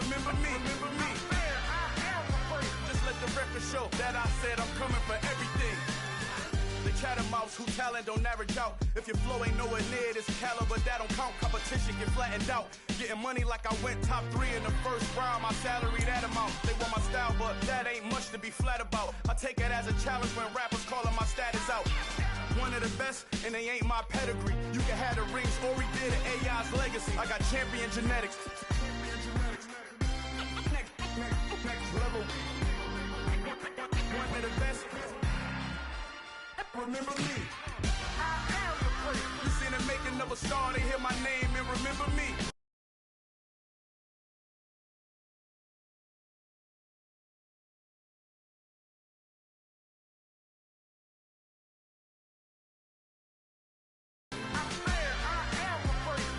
remember me. Just let the record show that I said I'm coming for everything. The catamounts who talent don't average out. If your flow ain't nowhere near this caliber, that don't count. Competition get flattened out. Getting money like I went top 3 in the first round. My salary that amount. They want my style, but that ain't much to be flat about. I take it as a challenge when rappers calling my status out. One of the best, and they ain't my pedigree. You can have the rings, or we did it, AI's legacy. I got champion genetics. Next level. One of the best. Remember me. You seen the making of a star, they hear my name and remember me.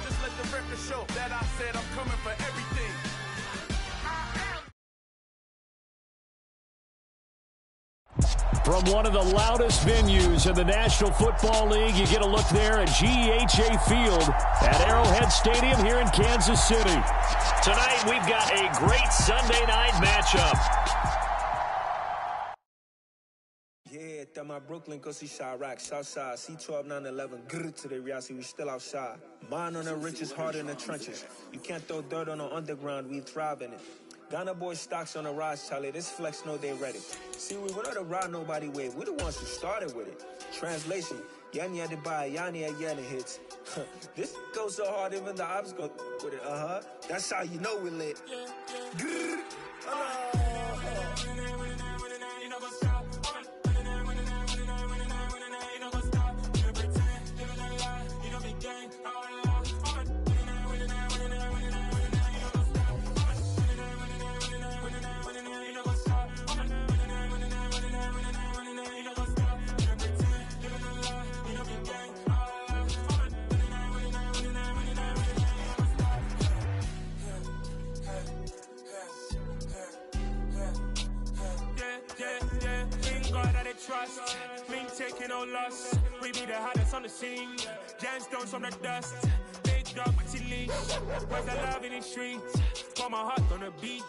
Just let the record show that I said I'm coming for everything. From one of the loudest venues in the National Football League, you get a look there at GEHA Field at Arrowhead Stadium here in Kansas City. Tonight, we've got a great Sunday night matchup. Yeah, that my Brooklyn, go see Chirac, Southside, C12, 911, grrr to the reality, we still outside. Mine on the riches, heart in the trenches. You can't throw dirt on the underground, we thrive in it. Ghana boys stocks on the rise, Charlie. This flex know they ready. See, we were not to ride nobody with. We the ones who started with it. Translation: Yanni had to buy, Yanni had Yanni hits. This goes so hard, even the ops go with it. That's how you know we lit. Grrr. Trust, me taking no loss. We be the hottest on the scene. Gemstones from the dust. Big dog with your leash. Where's the love in the streets? Pour my heart on the beat.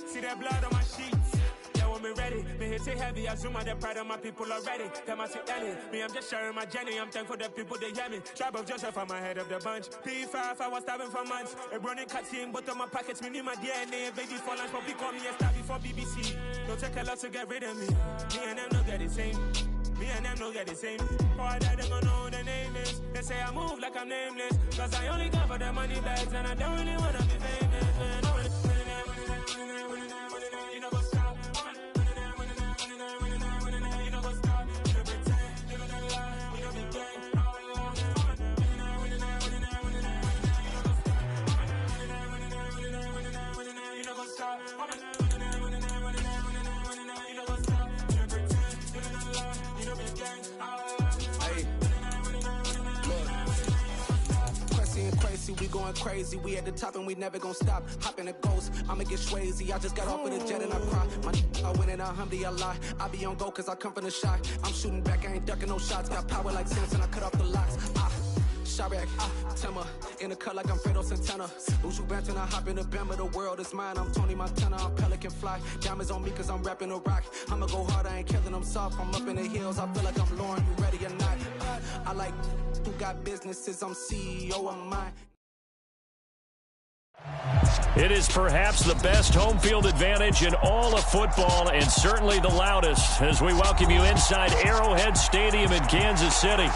See that blood on my sheets. Yeah, when we ready, me hit it heavy. I zoom out the pride of my people already. Them I see Ellie. Me, I'm just sharing my journey. I'm thankful the people they hear me. Tribe of Joseph, I'm ahead of the bunch. P5, I was starving for months. A running cutscene, but on my pockets, me need my DNA. Baby for lunch, but we call me a star before BBC. Don't take a lot to get rid of me. Me and them don't get the same. Me and them don't get the same. Boy, that they gonna know who the name is. They say I move like I'm nameless. Cause I only got for the money bags and I don't really wanna be famous. Man. You know what's up. You know what's up. You know pretend. Living a lie. We don't be gang. You know what's up. We going crazy, we at the top and we never gonna stop. Hop in a ghost, I'ma get swayzy. I just got off with a jet and I cry. My I win and I humdy a lot. I be on go cause I come from the shot. I'm shooting back, I ain't ducking no shots. Got power like Samson, I cut off the locks. Chirac, Tema, in the cut like I'm Fredo Santana. Uju Banton, I hop in the Bama, the world is mine. I'm Tony Montana, I'm Pelican Fly. Diamonds on me cause I'm rapping a rock. I'ma go hard, I ain't killing them soft. I'm up in the hills, I feel like I'm Lauren, you ready or not? I like who got businesses, I'm CEO of mine. It is perhaps the best home field advantage in all of football and certainly the loudest as we welcome you inside Arrowhead Stadium in Kansas City.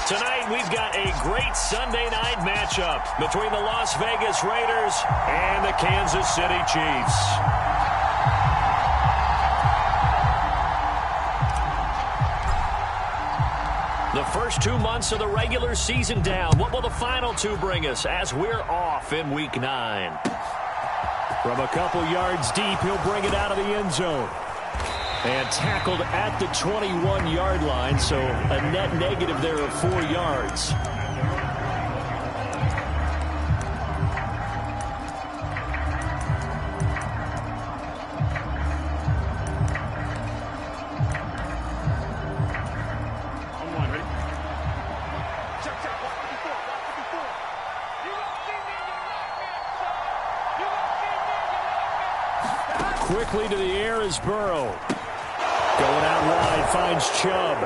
Tonight we've got a great Sunday night matchup between the Las Vegas Raiders and the Kansas City Chiefs. The first 2 months of the regular season down. What will the final 2 bring us as we're off in Week 9? From a couple yards deep, he'll bring it out of the end zone. And tackled at the 21-yard line, so a net negative there of 4 yards. quickly to the air is Burrow. Going out wide, finds Chubb.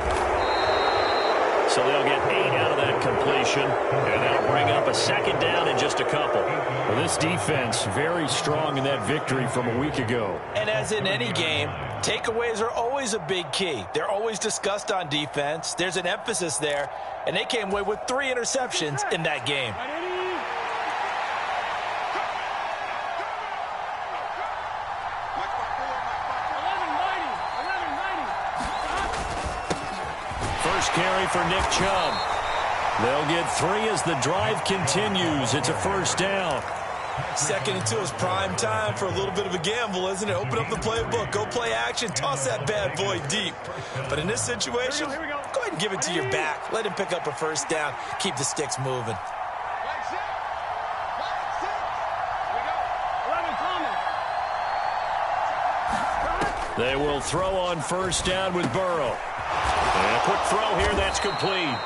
So they'll get 8 out of that completion, and that'll bring up a second down in just a couple. Well, this defense very strong in that victory from a week ago. And as in any game, takeaways are always a big key. They're always discussed on defense. There's an emphasis there, and they came away with 3 interceptions in that game. First carry for Nick Chubb. They'll get 3 as the drive continues. It's a first down. 2nd and 2 is prime time for a little bit of a gamble, isn't it? Open up the playbook, go play action, toss that bad boy deep. But in this situation, go ahead and give it to your back. Let him pick up a first down. Keep the sticks moving. They will throw on first down with Burrow. And a quick throw here, that's complete.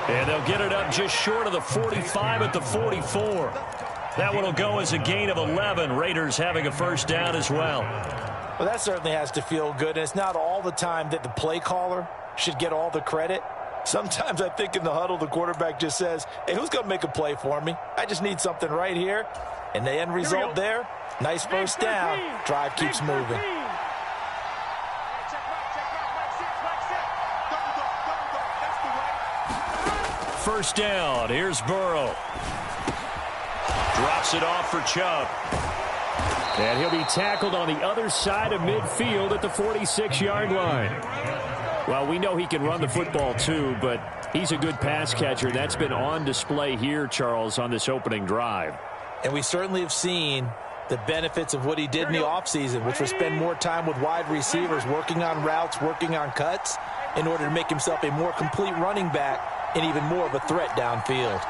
And they'll get it up just short of the 45 at the 44. That one will go as a gain of 11. Raiders having a first down as well. Well, that certainly has to feel good. And it's not all the time that the play caller should get all the credit. Sometimes I think in the huddle, the quarterback just says, hey, who's going to make a play for me? I just need something right here. And the end result there, nice first down. Drive keeps moving. First down. Here's Burrow. Drops it off for Chubb. And he'll be tackled on the other side of midfield at the 46-yard line. Well, we know he can run the football too, but he's a good pass catcher. That's been on display here, Charles, on this opening drive. And we certainly have seen the benefits of what he did in the offseason, which was spend more time with wide receivers, working on routes, working on cuts, in order to make himself a more complete running back and even more of a threat downfield.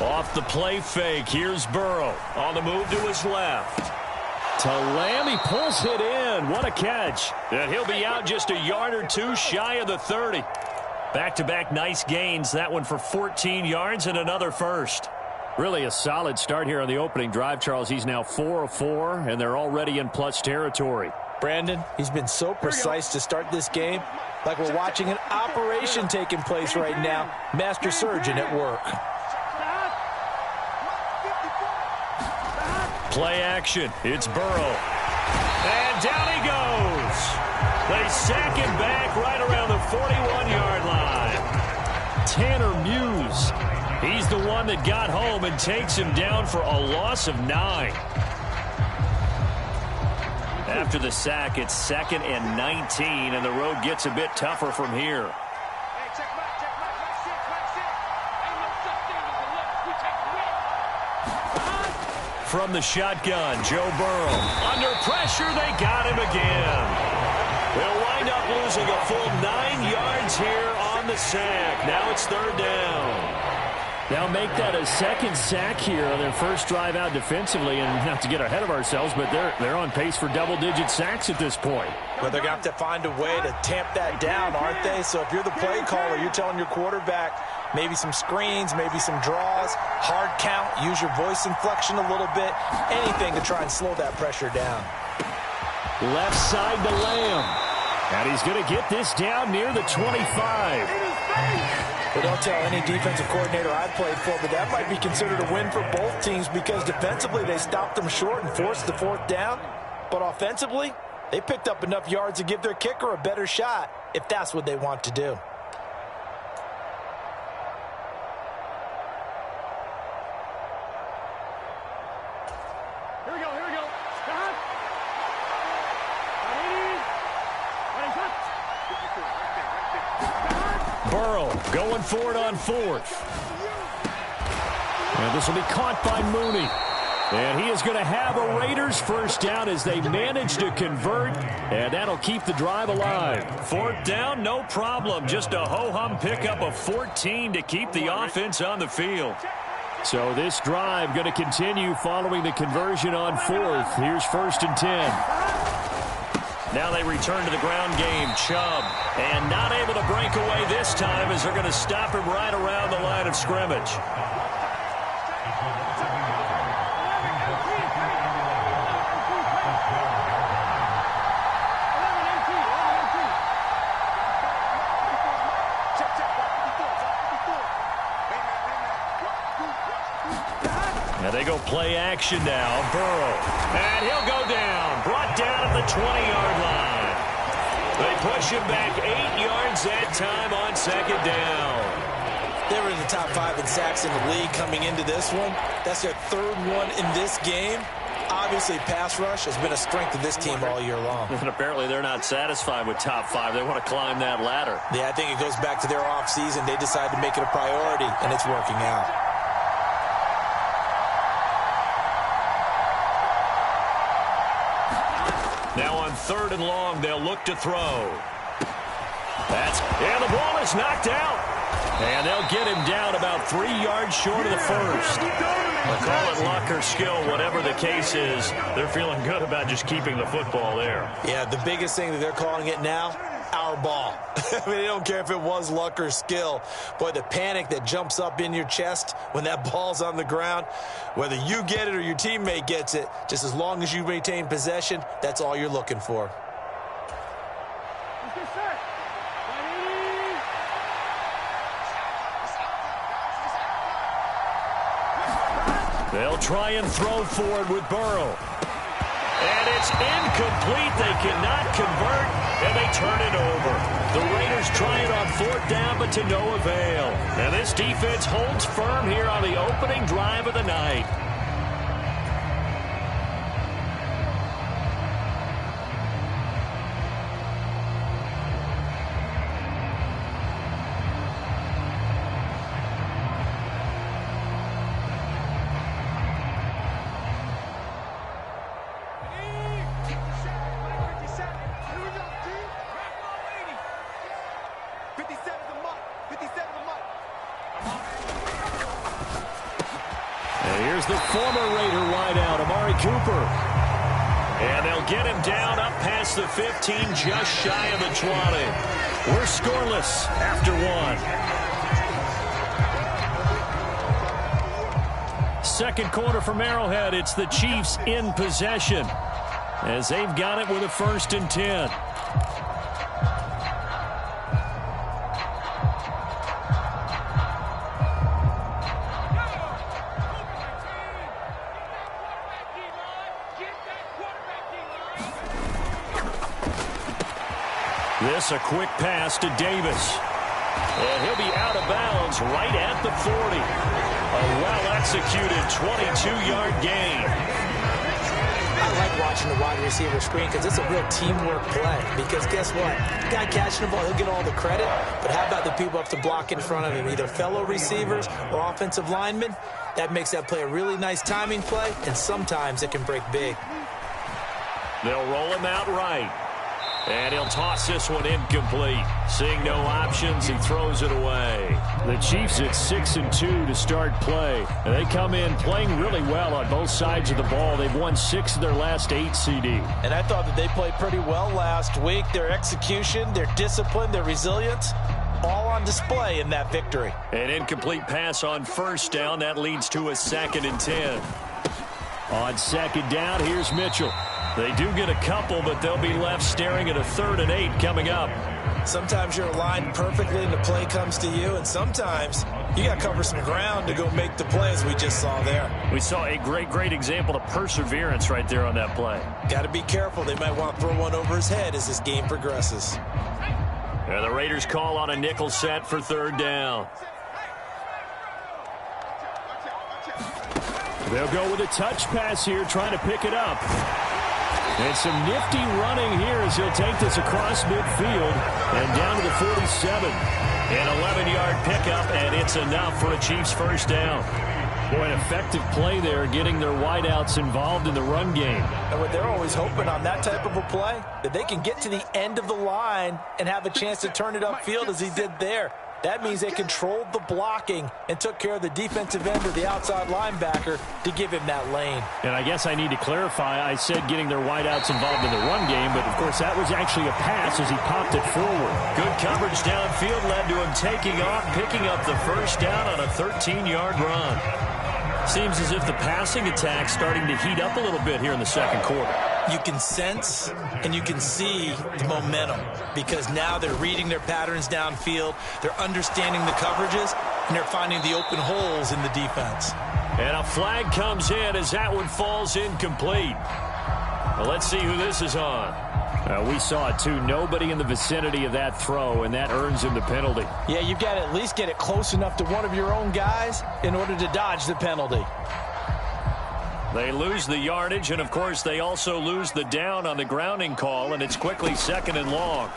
Off the play fake, here's Burrow. On the move to his left. To Lamb, he pulls it in. What a catch. And he'll be out just a yard or two shy of the 30. Back-to-back nice gains. That one for 14 yards and another first. Really a solid start here on the opening drive, Charles. He's now 4 of 4, and they're already in plus territory. Brandon, he's been so precise to start this game, like we're watching an operation taking place right now. Master surgeon at work. Play action. It's Burrow. And down he goes. They sack him back right around the 41-yard line. Tanner Muse. He's the one that got home and takes him down for a loss of 9. After the sack, it's 2nd and 19, and the road gets a bit tougher from here. From the shotgun, Joe Burrow. Under pressure, they got him again. They'll wind up losing a full 9 yards here on the sack. Now it's 3rd down. Now make that a second sack here on their first drive out defensively, and not to get ahead of ourselves, but they're on pace for double-digit sacks at this point. But they're going to have to find a way to tamp that down, aren't they? So if you're the play caller, you're telling your quarterback maybe some screens, maybe some draws, hard count, use your voice inflection a little bit, anything to try and slow that pressure down. Left side to Lamb. And he's going to get this down near the 25. Well, don't tell any defensive coordinator I've played for, but that might be considered a win for both teams because defensively they stopped them short and forced the 4th down. But offensively, they picked up enough yards to give their kicker a better shot if that's what they want to do. Here we go. Stop. Burrow going for it on 4th. And this will be caught by Mooney. And he is going to have a Raiders first down as they manage to convert. And that'll keep the drive alive. 4th down, no problem. Just a ho-hum pickup of 14 to keep the offense on the field. So this drive going to continue following the conversion on 4th. Here's 1st and 10. Now they return to the ground game. Chubb. And not able to break away this time as they're going to stop him right around the line of scrimmage. They go play action now. Burrow. And he'll go down. Brought down at the 20-yard line. They push him back 8 yards that time on second down. They were in the top 5 in sacks in the league coming into this one. That's their third one in this game. Obviously, pass rush has been a strength of this team all year long. And apparently they're not satisfied with top 5. They want to climb that ladder. Yeah, I think it goes back to their offseason. They decided to make it a priority, and it's working out. Now on 3rd and long, they'll look to throw. And the ball is knocked out. And they'll get him down about 3 yards short of the first. They'll call it luck or skill, whatever the case is. They're feeling good about just keeping the football there. Yeah, the biggest thing that they're calling it now, our ball. I mean, they don't care if it was luck or skill. Boy, the panic that jumps up in your chest when that ball's on the ground, whether you get it or your teammate gets it, just as long as you maintain possession, that's all you're looking for. They'll try and throw forward with Burrow. And it's incomplete. They cannot convert, and they turn it over. The Raiders try it on 4th down, but to no avail. And this defense holds firm here on the opening drive of the night. Here's the former Raider wideout, Amari Cooper. And they'll get him down up past the 15, just shy of the 20. We're scoreless after 1. Second quarter from Arrowhead. It's the Chiefs in possession as they've got it with a 1st and 10. This a quick pass to Davis. And he'll be out of bounds right at the 40. A well-executed 22-yard gain. I like watching the wide receiver screen because it's a real teamwork play. Because guess what? The guy catching the ball, he'll get all the credit. But how about the people up to block in front of him, either fellow receivers or offensive linemen? That makes that play a really nice timing play, and sometimes it can break big. They'll roll him out right. And he'll toss this one incomplete. Seeing no options, he throws it away. The Chiefs at 6-2 to start play. And they come in playing really well on both sides of the ball. They've won 6 of their last 8 CD. And I thought that they played pretty well last week. Their execution, their discipline, their resilience, all on display in that victory. An incomplete pass on 1st down. That leads to a 2nd and 10. On 2nd down, here's Mitchell. They do get a couple, but they'll be left staring at a 3rd and 8 coming up. Sometimes you're aligned perfectly and the play comes to you, and sometimes you got to cover some ground to go make the play, as we just saw there. We saw a great example of perseverance right there on that play. Got to be careful. They might want to throw one over his head as this game progresses. And the Raiders call on a nickel set for 3rd down. They'll go with a touch pass here, trying to pick it up. And some nifty running here as he'll take this across midfield and down to the 47. An 11-yard pickup, and it's enough for a Chiefs 1st down. Boy, an effective play there, getting their wideouts involved in the run game. And what they're always hoping on that type of a play, that they can get to the end of the line and have a chance to turn it upfield as he did there. That means they controlled the blocking and took care of the defensive end or the outside linebacker to give him that lane. And I guess I need to clarify, I said getting their wideouts involved in the run game, but of course that was actually a pass as he popped it forward. Good coverage downfield led to him taking off, picking up the 1st down on a 13-yard run. Seems as if the passing attack's starting to heat up a little bit here in the 2nd quarter. You can sense and you can see the momentum because now they're reading their patterns downfield, they're understanding the coverages, and they're finding the open holes in the defense. And a flag comes in as that one falls incomplete. Well, let's see who this is on. We saw it, too. Nobody in the vicinity of that throw, and that earns him the penalty. Yeah, you've got to at least get it close enough to one of your own guys in order to dodge the penalty. They lose the yardage, and, of course, they also lose the down on the grounding call, and it's quickly 2nd and long.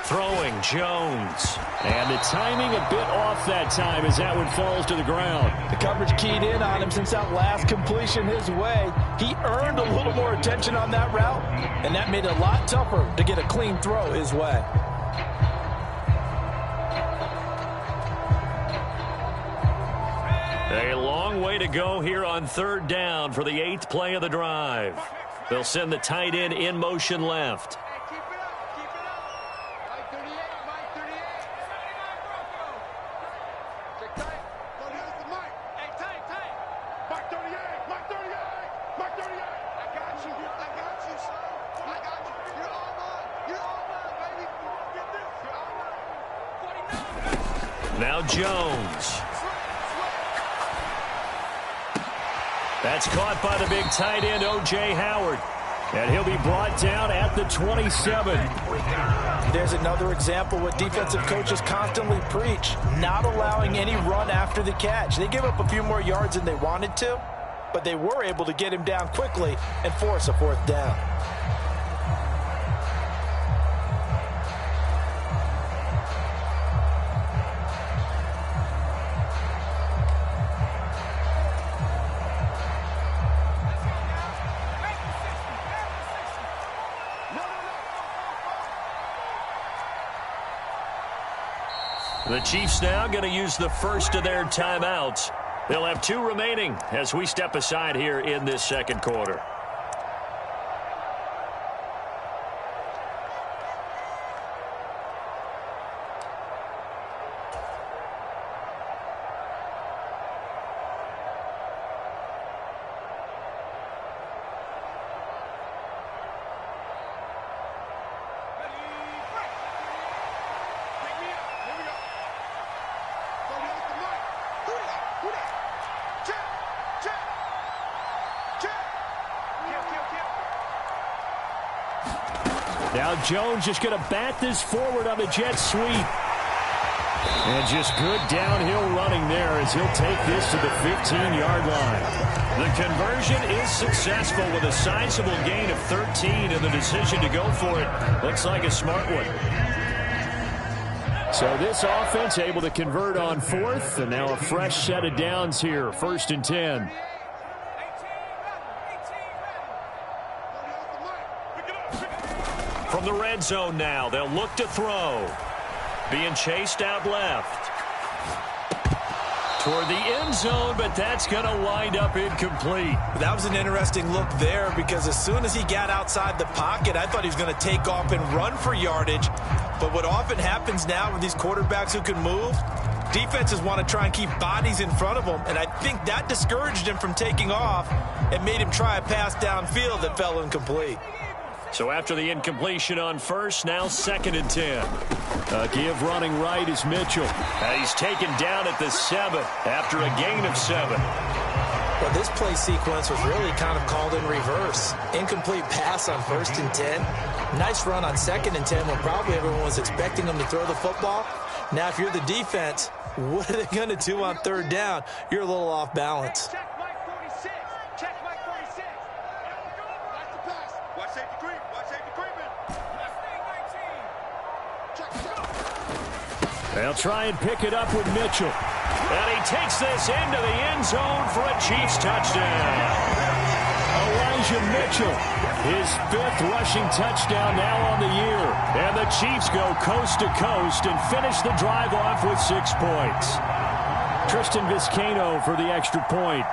Throwing, Jones. And the timing a bit off that time as that one falls to the ground. The coverage keyed in on him since that last completion his way. He earned a little more attention on that route, and that made it a lot tougher to get a clean throw his way. A long way to go here on 3rd down for the 8th play of the drive. They'll send the tight end in motion left. Now Jones. That's caught by the big tight end, O.J. Howard. And he'll be brought down at the 27. There's another example what defensive coaches constantly preach, not allowing any run after the catch. They gave up a few more yards than they wanted to, but they were able to get him down quickly and force a 4th down. The Chiefs now going to use the first of their timeouts. They'll have 2 remaining as we step aside here in this 2nd quarter. Now Jones just going to bat this forward on the jet sweep. And just good downhill running there as he'll take this to the 15-yard line. The conversion is successful with a sizable gain of 13, and the decision to go for it looks like a smart one. So this offense able to convert on 4th, and now a fresh set of downs here, 1st and 10. From the red zone now, they'll look to throw. Being chased out left. Toward the end zone, but that's going to wind up incomplete. That was an interesting look there because as soon as he got outside the pocket, I thought he was going to take off and run for yardage. But what often happens now with these quarterbacks who can move, defenses want to try and keep bodies in front of them, and I think that discouraged him from taking off and made him try a pass downfield that fell incomplete. So after the incompletion on 1st, now 2nd and 10. Give running right is Mitchell. He's taken down at the 7 after a gain of 7. Well, this play sequence was really kind of called in reverse. Incomplete pass on 1st and 10. Nice run on 2nd and 10 when probably everyone was expecting him to throw the football. Now, if you're the defense, what are they going to do on 3rd down? You're a little off balance. They'll try and pick it up with Mitchell. And he takes this into the end zone for a Chiefs touchdown. Elijah Mitchell, his 5th rushing touchdown now on the year. And the Chiefs go coast to coast and finish the drive off with 6 points. Tristan Vizcaino for the extra point.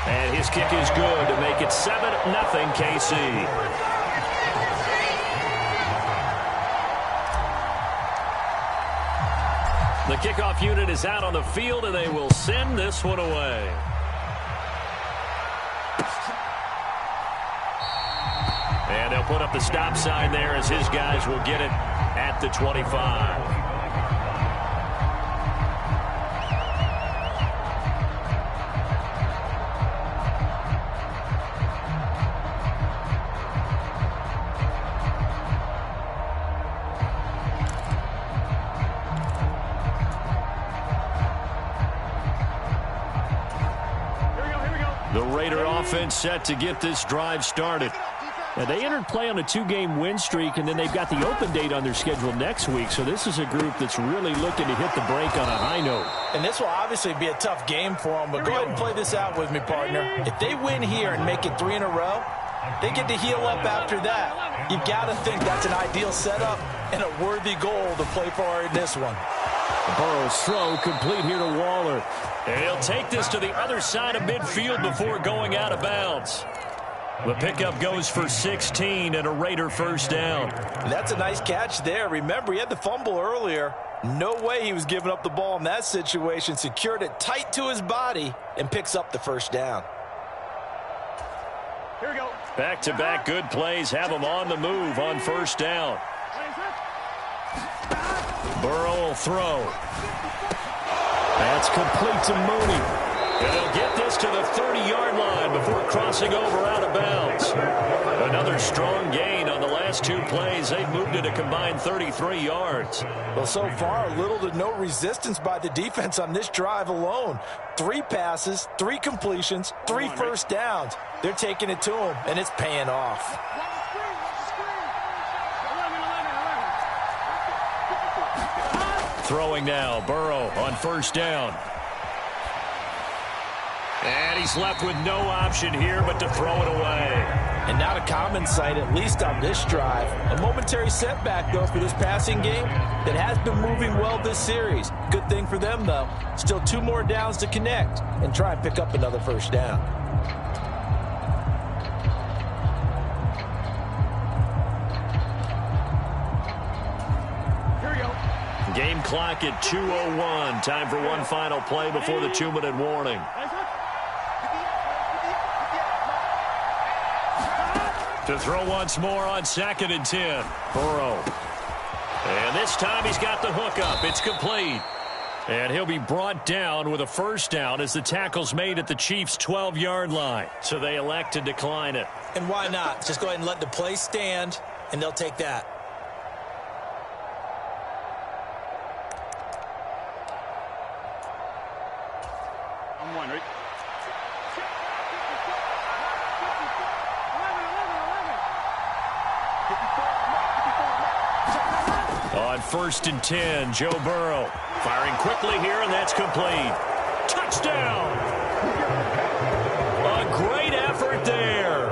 And his kick is good to make it 7-0 KC. The kickoff unit is out on the field, and they will send this one away. And they'll put up the stop sign there as his guys will get it at the 25. The Raider offense set to get this drive started. Now, they entered play on a 2-game win streak, and then they've got the open date on their schedule next week. So this is a group that's really looking to hit the break on a high note. And this will obviously be a tough game for them, but go ahead and play this out with me, partner. If they win here and make it 3 in a row, they get to heal up after that. You've got to think that's an ideal setup and a worthy goal to play for in this one. Burrow's throw complete here to Waller. And he'll take this to the other side of midfield before going out of bounds. The pickup goes for 16 and a Raider first down. That's a nice catch there. Remember, he had the fumble earlier. No way he was giving up the ball in that situation. Secured it tight to his body and picks up the first down. Here we go. Back-to-back good plays have him on the move on first down. Burrow will throw. That's complete to Mooney. And he'll get this to the 30-yard line before crossing over out of bounds. Another strong gain on the last 2 plays. They've moved it a combined 33 yards. Well, so far, little to no resistance by the defense on this drive alone. 3 passes, 3 completions, 3 first downs. They're taking it to him, and it's paying off. Throwing now, Burrow on first down. And he's left with no option here but to throw it away. And not a common sight, at least on this drive. A momentary setback, though, for this passing game that has been moving well this series. Good thing for them, though. Still 2 more downs to connect and try and pick up another first down. Game clock at 2:01. Time for one final play before the 2-minute warning. To throw once more on 2nd and 10. Burrow. And this time he's got the hook up. It's complete. And he'll be brought down with a first down as the tackle's made at the Chiefs' 12-yard line. So they elect to decline it. And why not? Just go ahead and let the play stand, and they'll take that. I'm one, right? On 1st and 10, Joe Burrow firing quickly here, and that's complete. Touchdown! A great effort there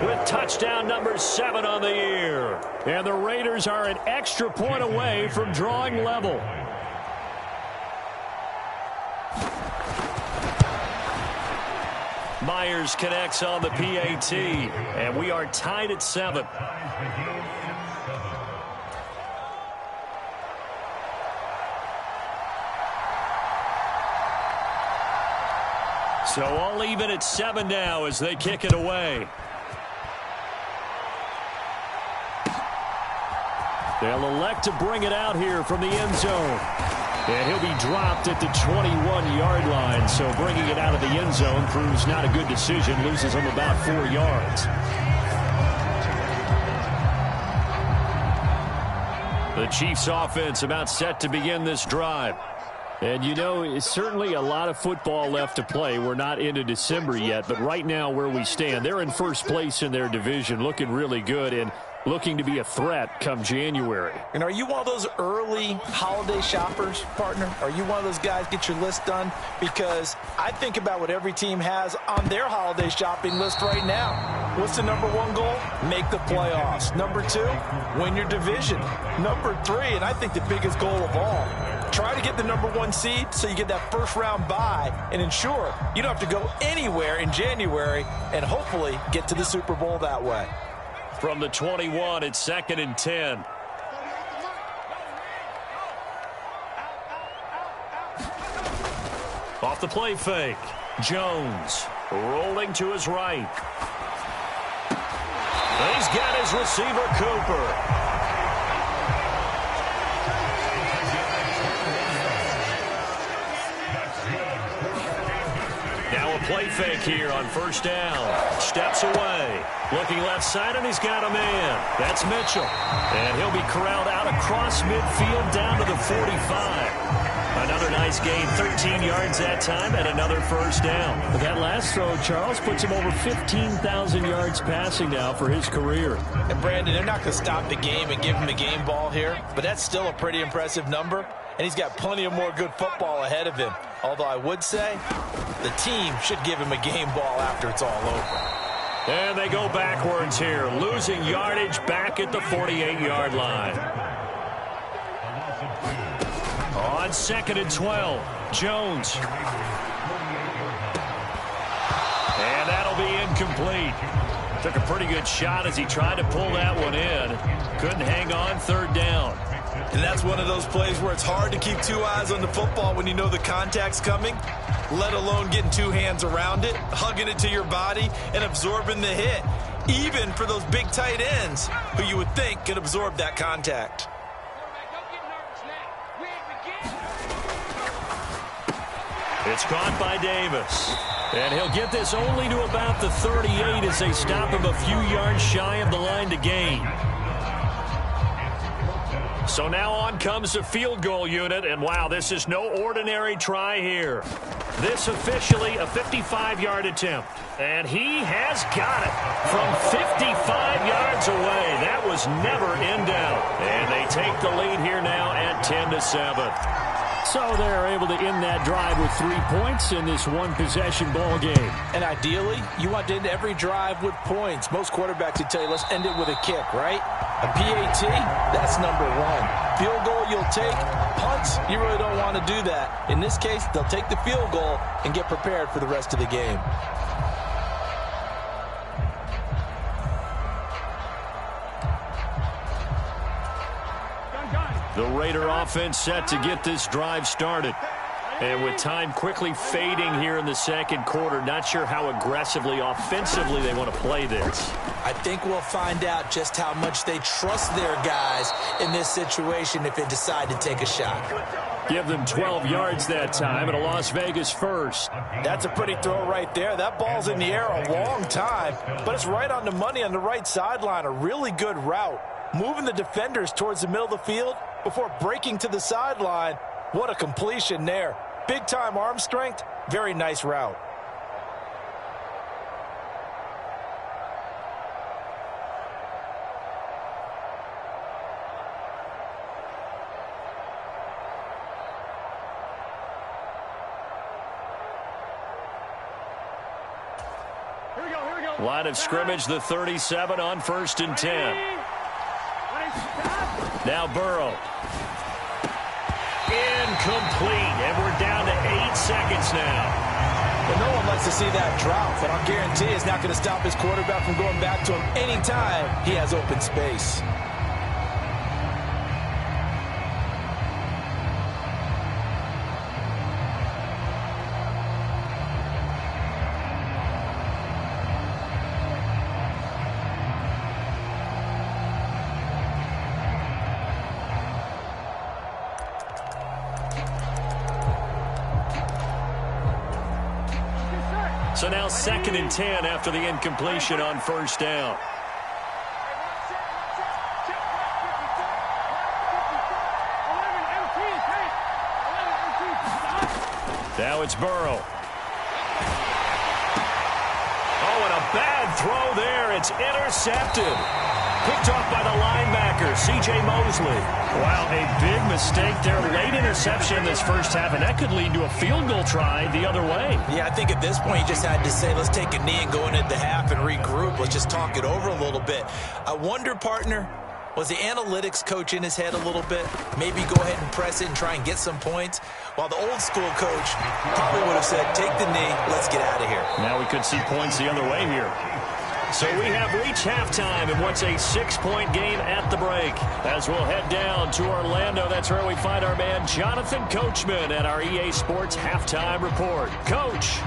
with touchdown number 7 on the year. And the Raiders are an extra point away from drawing level. Myers connects on the PAT, and we are tied at 7. So all even at 7 now as they kick it away. They'll elect to bring it out here from the end zone. And he'll be dropped at the 21-yard line. So bringing it out of the end zone proves not a good decision. Loses him about 4 yards. The Chiefs offense about set to begin this drive. And, you know, it's certainly a lot of football left to play. We're not into December yet, but right now where we stand, they're in first place in their division, looking really good and looking to be a threat come January. And are you one of those early holiday shoppers, partner? Are you one of those guys get your list done? Because I think about what every team has on their holiday shopping list right now. What's the number 1 goal? Make the playoffs. Number 2, win your division. Number 3, and I think the biggest goal of all, try to get the number 1 seed so you get that first-round bye and ensure you don't have to go anywhere in January and hopefully get to the Super Bowl that way. From the 21, it's 2nd and 10. Off the play fake. Jones rolling to his right. He He's got his receiver, Cooper. Play fake here on first down. Steps away. Looking left side, and he's got a man. That's Mitchell. And he'll be corralled out across midfield down to the 45. Another nice gain, 13 yards that time, and another first down. But that last throw, Charles, puts him over 15,000 yards passing now for his career. And Brandon, they're not going to stop the game and give him a game ball here, but that's still a pretty impressive number, and he's got plenty of more good football ahead of him. Although I would say the team should give him a game ball after it's all over. And they go backwards here, losing yardage back at the 48-yard line. On 2nd and 12, Jones. And that'll be incomplete. Took a pretty good shot as he tried to pull that one in. Couldn't hang on, 3rd down. And that's one of those plays where it's hard to keep two eyes on the football when you know the contact's coming, let alone getting two hands around it, hugging it to your body, and absorbing the hit, even for those big tight ends who you would think could absorb that contact. It's caught by Davis. And he'll get this only to about the 38 as they stop him a few yards shy of the line to gain. So now on comes the field goal unit, and wow, this is no ordinary try here. This officially a 55-yard attempt, and he has got it from 55 yards away. That was never in doubt. And they take the lead here now at 10-7. So they're able to end that drive with 3 points in this one-possession ball game. And ideally, you want to end every drive with points. Most quarterbacks would tell you, let's end it with a kick, right? A PAT, that's number one. Field goal you'll take. Punts, you really don't want to do that. In this case, they'll take the field goal and get prepared for the rest of the game. The Raider offense set to get this drive started. And with time quickly fading here in the second quarter, not sure how aggressively, offensively they want to play this. I think we'll find out just how much they trust their guys in this situation if they decide to take a shot. Give them 12 yards that time and a Las Vegas first. That's a pretty throw right there. That ball's in the air a long time, but it's right on the money on the right sideline. A really good route. Moving the defenders towards the middle of the field before breaking to the sideline. What a completion there. Big-time arm strength. Very nice route. Line of scrimmage, the 37 on 1st and 10. Now Burrow. Incomplete, and we're down to 8 seconds now. Well, no one likes to see that drop, but I'll guarantee it's not going to stop his quarterback from going back to him anytime he has open space. So now 2nd and 10 after the incompletion on 1st down. Now it's Burrow. Oh, and a bad throw there. It's intercepted. Picked off by the linebacker, C.J. Mosley. Wow, a big mistake there. Late interception in this first half, and that could lead to a field goal try the other way. Yeah, I think at this point you just had to say, let's take a knee and go into the half and regroup. Let's just talk it over a little bit. I wonder, partner, was the analytics coach in his head a little bit? Maybe go ahead and press it and try and get some points? While the old school coach probably would have said, take the knee, let's get out of here. Now we could see points the other way here. So we have reached halftime in what's a 6-point game at the break. As we'll head down to Orlando, that's where we find our man Jonathan Coachman at our EA Sports Halftime Report. Coach.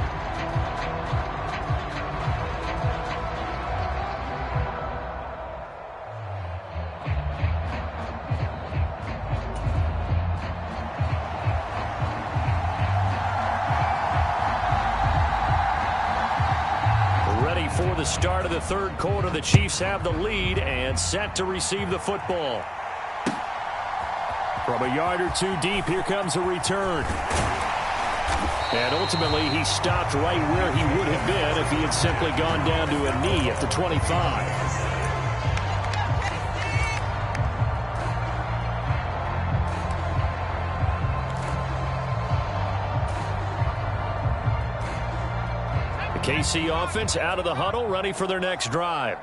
the start of the third quarter. The Chiefs have the lead and set to receive the football. From a yard or two deep, here comes a return. And ultimately, he stopped right where he would have been if he had simply gone down to a knee at the 25. KC offense out of the huddle, ready for their next drive.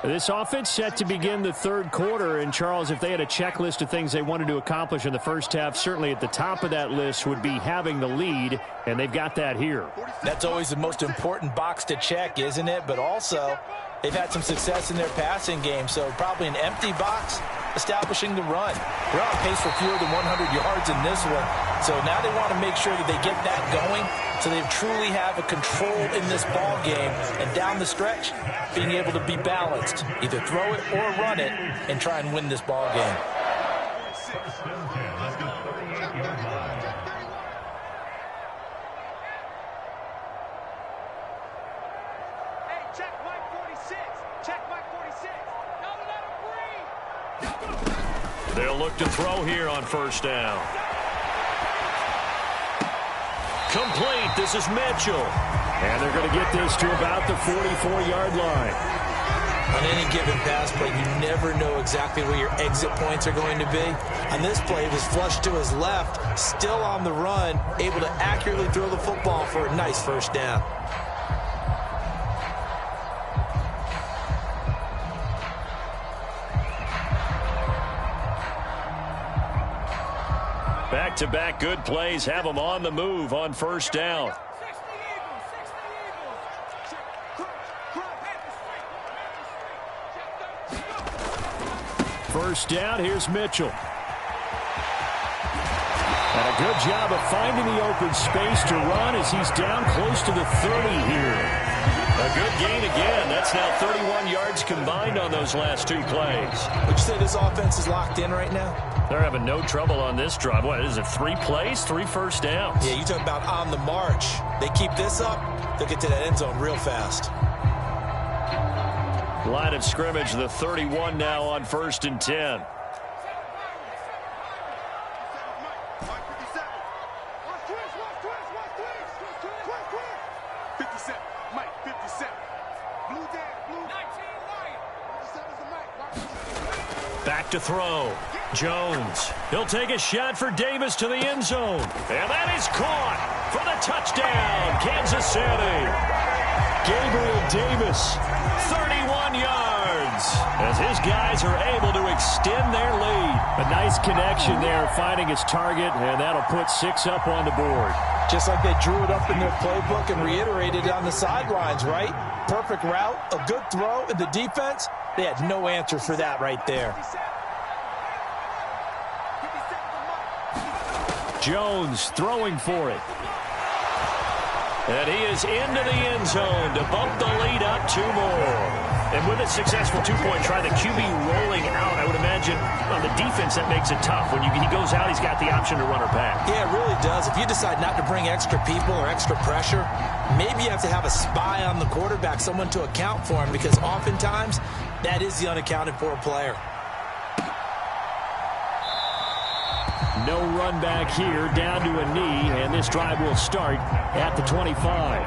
This offense set to begin the third quarter. And, Charles, if they had a checklist of things they wanted to accomplish in the first half, certainly at the top of that list would be having the lead, and they've got that here. That's always the most important box to check, isn't it? But also, they've had some success in their passing game, so probably an empty box establishing the run. They're on pace for fewer than 100 yards in this one, so now they want to make sure that they get that going so they truly have a control in this ball game, and down the stretch, being able to be balanced, either throw it or run it, and try and win this ball game. They'll look to throw here on first down. Complete. This is Mitchell. And they're going to get this to about the 44-yard line. On any given pass play, you never know exactly where your exit points are going to be. On this play, it was flushed to his left, still on the run, able to accurately throw the football for a nice first down. Back-to-back good plays have them on the move on first down. First down, here's Mitchell. And a good job of finding the open space to run as he's down close to the 30 here. A good gain again. That's now 31 yards combined on those last two plays. Would you say this offense is locked in right now? They're having no trouble on this drive. What is it, 3 plays, 3 first downs? Yeah, you talk about on the march. They keep this up, they'll get to that end zone real fast. Line of scrimmage, the 31 now on 1st and 10. Back to throw. Jones. He'll take a shot for Davis to the end zone. And that is caught for the touchdown, Kansas City. Gabriel Davis, 31 yards, as his guys are able to extend their lead. A nice connection there, finding his target, and that'll put 6 up on the board. Just like they drew it up in their playbook and reiterated it on the sidelines, right? Perfect route, a good throw, and the defense, they had no answer for that right there. Jones throwing for it. And he is into the end zone to bump the lead up 2 more. And with a successful 2-point try, the QB rolling out, I would imagine on the defense that makes it tough. When he goes out, he's got the option to run or pass. Yeah, it really does. If you decide not to bring extra people or extra pressure, maybe you have to have a spy on the quarterback, someone to account for him, because oftentimes that is the unaccounted for player. No run back here, down to a knee, and this drive will start at the 25.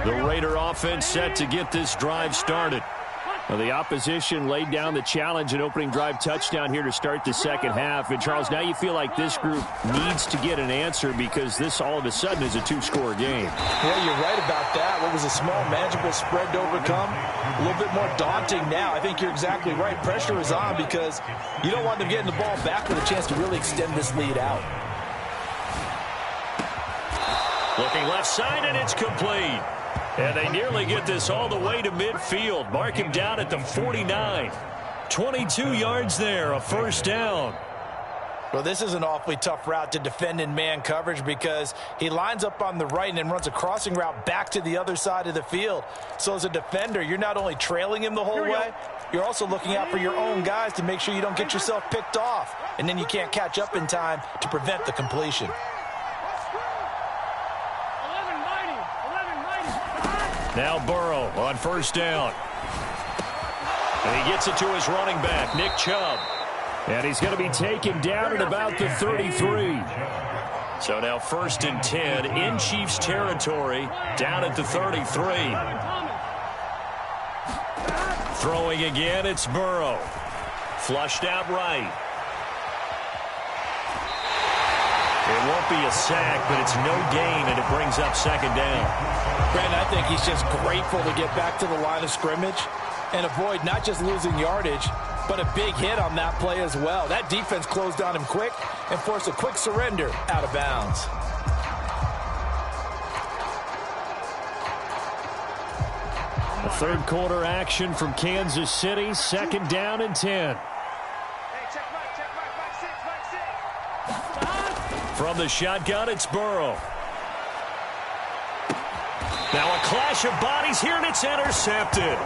The Raider offense set to get this drive started. Well, the opposition laid down the challenge and opening drive touchdown here to start the second half. And, Charles, now you feel like this group needs to get an answer because this all of a sudden is a 2-score game. Yeah, you're right about that. What was a small, manageable spread to overcome, a little bit more daunting now. I think you're exactly right. Pressure is on because you don't want them getting the ball back with a chance to really extend this lead out. Looking left side, and it's complete. And they nearly get this all the way to midfield. Mark him down at the 49. 22 yards there, a first down. Well, this is an awfully tough route to defend in man coverage because he lines up on the right and then runs a crossing route back to the other side of the field. So as a defender, you're not only trailing him the whole way, you're also looking out for your own guys to make sure you don't get yourself picked off. And then you can't catch up in time to prevent the completion. Now Burrow on first down. And he gets it to his running back, Nick Chubb. And he's going to be taken down at about the 33. So now 1st and 10 in Chiefs territory, down at the 33. Throwing again, it's Burrow. Flushed out right. It won't be a sack, but it's no gain, and it brings up 2nd down. Brandon, I think he's just grateful to get back to the line of scrimmage and avoid not just losing yardage, but a big hit on that play as well. That defense closed on him quick and forced a quick surrender out of bounds. The 3rd quarter action from Kansas City, 2nd down and 10. From the shotgun, it's Burrow. Now a clash of bodies here, and it's intercepted.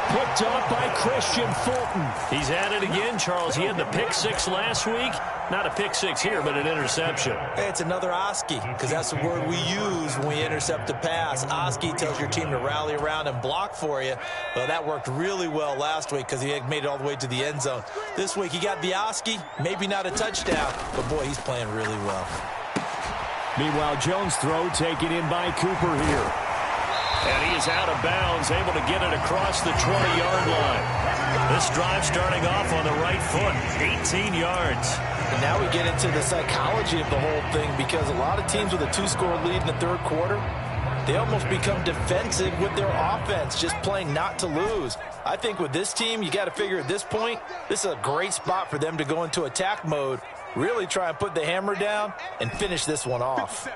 Picked off by Christian Fulton. He's at it again, Charles. He had the pick 6 last week. Not a pick 6 here, but an interception. It's another Oski, because that's the word we use when we intercept a pass. Oski tells your team to rally around and block for you. Well, that worked really well last week because he had made it all the way to the end zone. This week he got the Oski, maybe not a touchdown, but boy, he's playing really well. Meanwhile, Jones' throw taken in by Cooper here. And he is out of bounds, able to get it across the 20-yard line. This drive starting off on the right foot, 18 yards. And now we get into the psychology of the whole thing, because a lot of teams with a 2-score lead in the 3rd quarter, they almost become defensive with their offense, just playing not to lose. I think with this team, you got to figure at this point, this is a great spot for them to go into attack mode, really try and put the hammer down and finish this one off.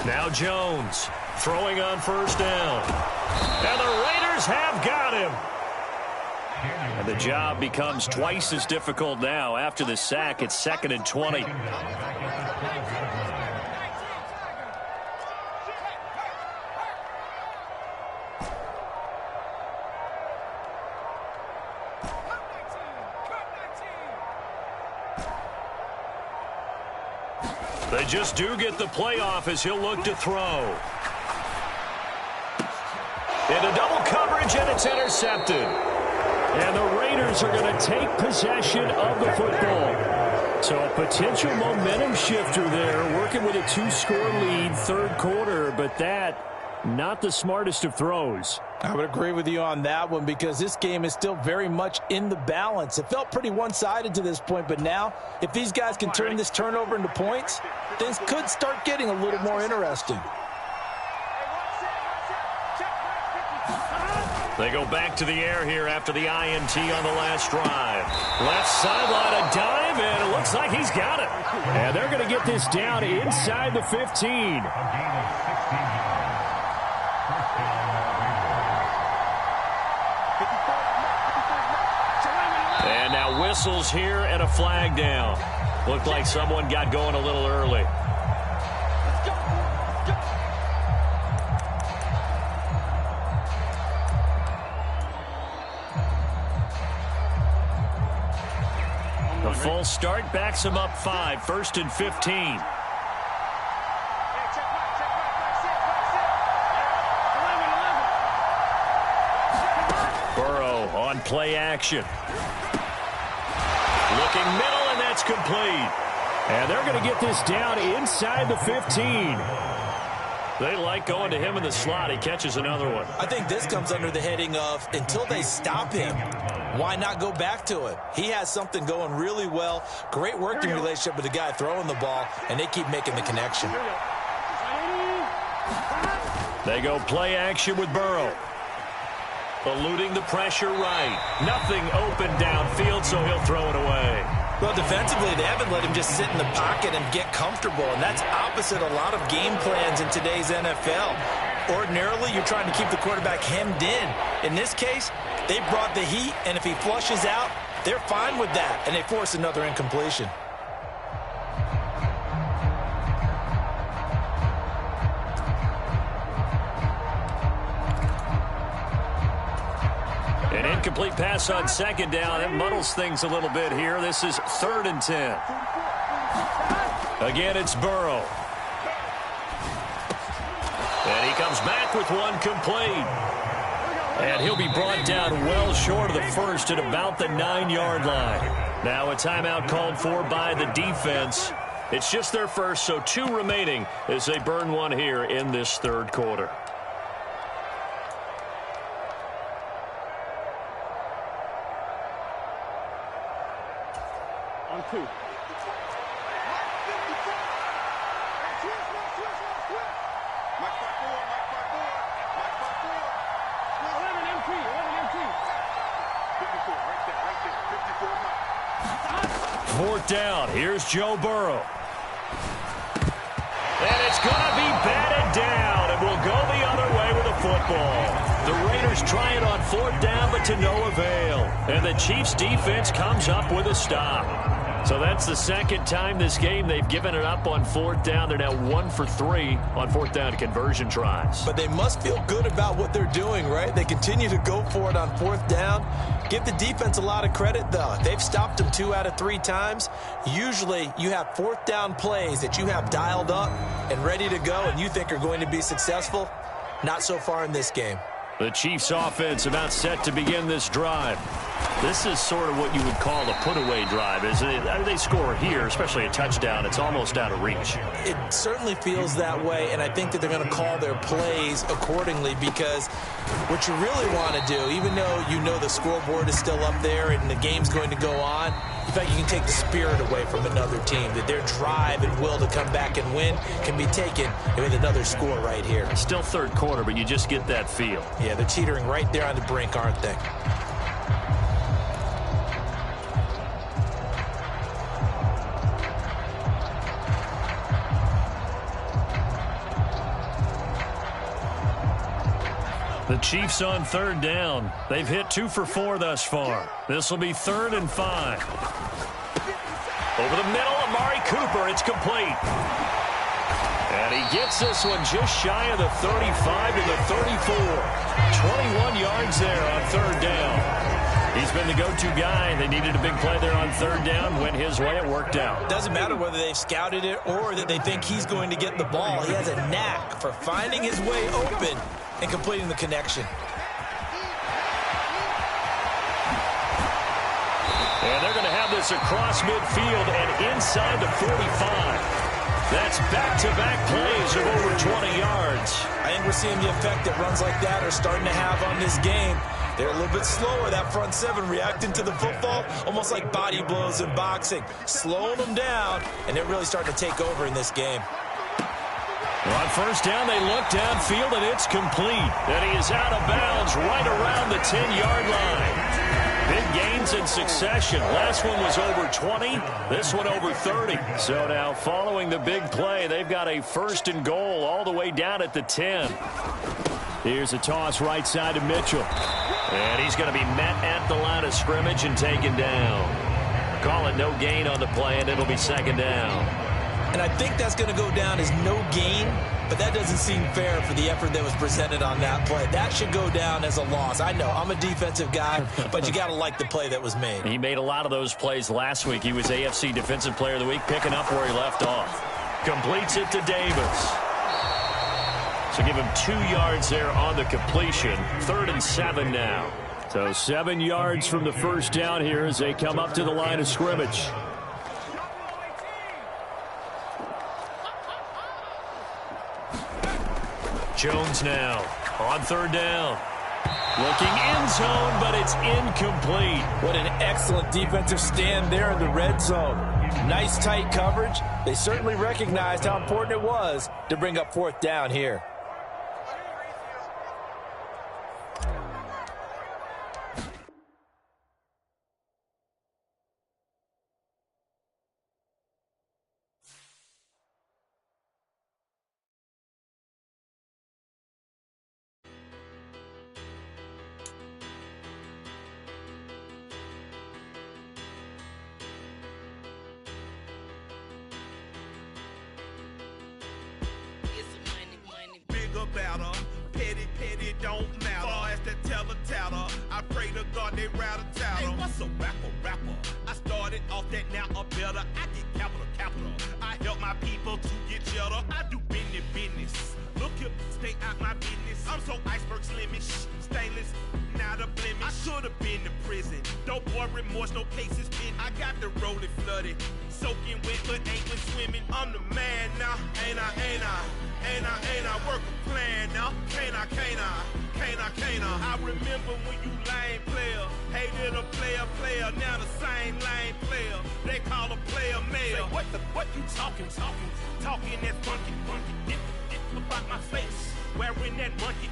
Now Jones throwing on 1st down. And the Raiders have got him. And the job becomes twice as difficult now. After the sack, it's 2nd and 20. They just do get the playoff as he'll look to throw. Into double coverage, and it's intercepted. And the Raiders are going to take possession of the football. So a potential momentum shifter there, working with a 2-score lead, 3rd quarter, but that not the smartest of throws. I would agree with you on that one, because this game is still very much in the balance. It felt pretty one-sided to this point, but now if these guys can turn this turnover into points, things could start getting a little more interesting. They go back to the air here after the INT on the last drive. Left sideline, a dive, and it looks like he's got it. And they're going to get this down inside the 15. And now whistles here and a flag down. Looked like someone got going a little early. The full start backs him up 5, 1st and 15. Burrow on play action. Looking middle, and that's complete. And they're going to get this down inside the 15. They like going to him in the slot. He catches another one. I think this comes under the heading of, until they stop him, why not go back to it? He has something going really well. Great working relationship with the guy throwing the ball, and they keep making the connection. They go play action with Burrow. Eluding the pressure right. Nothing open downfield, so he'll throw it away. Well, defensively, they haven't let him just sit in the pocket and get comfortable, and that's opposite a lot of game plans in today's NFL. Ordinarily, you're trying to keep the quarterback hemmed in. In this case, they brought the heat, and if he flushes out, They're fine with that, and they force another incompletion. An incomplete pass on second down. That muddles things a little bit here. This is 3rd and 10. Again, it's Burrow. And he comes back with one complete. And he'll be brought down well short of the first at about the 9-yard line. Now a timeout called for by the defense. It's just their first, so 2 remaining as they burn one here in this 3rd quarter. On 2. Fourth down. Here's Joe Burrow. And it's going to be batted down, and we'll go the other way with the football. The Raiders try it on 4th down, but to no avail. And the Chiefs' defense comes up with a stop. So that's the 2nd time this game they've given it up on 4th down. They're now 1 for 3 on 4th down conversion tries. But they must feel good about what they're doing, right? They continue to go for it on 4th down. Give the defense a lot of credit, though. They've stopped them 2 out of 3 times. Usually you have 4th down plays that you have dialed up and ready to go and you think are going to be successful. Not so far in this game. The Chiefs offense about set to begin this drive. This is sort of what you would call a put-away drive, isn't it? They score here, especially a touchdown. It's almost out of reach. It certainly feels that way, and I think that they're going to call their plays accordingly because what you really want to do, even though you know the scoreboard is still up there and the game's going to go on, in fact, you can take the spirit away from another team, that their drive and will to come back and win can be taken with another score right here. Still 3rd quarter, but you just get that feel. Yeah, they're teetering right there on the brink, aren't they? The Chiefs on 3rd down. They've hit 2 for 4 thus far. This will be 3rd and 5. Over the middle, Amari Cooper. It's complete. And he gets this one just shy of the 35 to the 34. 21 yards there on 3rd down. He's been the go-to guy. They needed a big play there on 3rd down. Went his way. It worked out. Doesn't matter whether they've scouted it or that they think he's going to get the ball. He has a knack for finding his way open and completing the connection. And they're going to have this across midfield and inside the 45. That's back-to-back plays of over 20 yards. I think we're seeing the effect that runs like that are starting to have on this game. They're a little bit slower, that front 7, reacting to the football, almost like body blows in boxing, slowing them down, and they're really starting to take over in this game. Well, on 1st down, they look downfield, and it's complete. And he is out of bounds right around the 10-yard line. Big gains in succession. Last one was over 20. This one over 30. So now following the big play, they've got a 1st and goal all the way down at the 10. Here's a toss right side to Mitchell. And he's going to be met at the line of scrimmage and taken down. Call it no gain on the play, and it'll be 2nd down. And I think that's going to go down as no gain, but that doesn't seem fair for the effort that was presented on that play. That should go down as a loss. I know, I'm a defensive guy, but you got to like the play that was made. He made a lot of those plays last week. He was AFC Defensive Player of the Week, picking up where he left off. Completes it to Davis. So give him 2 yards there on the completion. 3rd and 7 now. So 7 yards from the 1st down here as they come up to the line of scrimmage. Jones now on 3rd down. Looking end zone, but it's incomplete. What an excellent defensive stand there in the red zone. Nice tight coverage. They certainly recognized how important it was to bring up 4th down here. pray to God they rattle tattle. Hey, what's a rapper? I started off that, now I'm better. I get capital. I help my people to get cheddar. I do business. Look here, stay out my business. I'm so iceberg slimmish, stainless, not a blemish. I should've been to prison. Don't boy remorse, no cases pinned. I got the rolling flooded, soaking wet, but ain't been swimming. I'm the man now, ain't I? Work a plan now, can't I? I remember when you lame player, hated a player, now the same lame player. They call a player male. Say, what you talking that funky, dip about my face, wearing that monkey.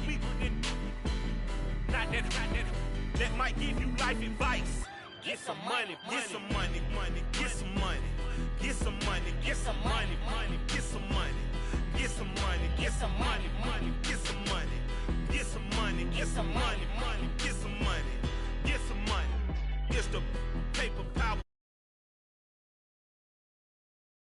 We didn't, not that, that might give you life advice. Get some money, get some money, get some money, get some money, get some money, get some money, get some money, get some money, get some money, get some money, get some money,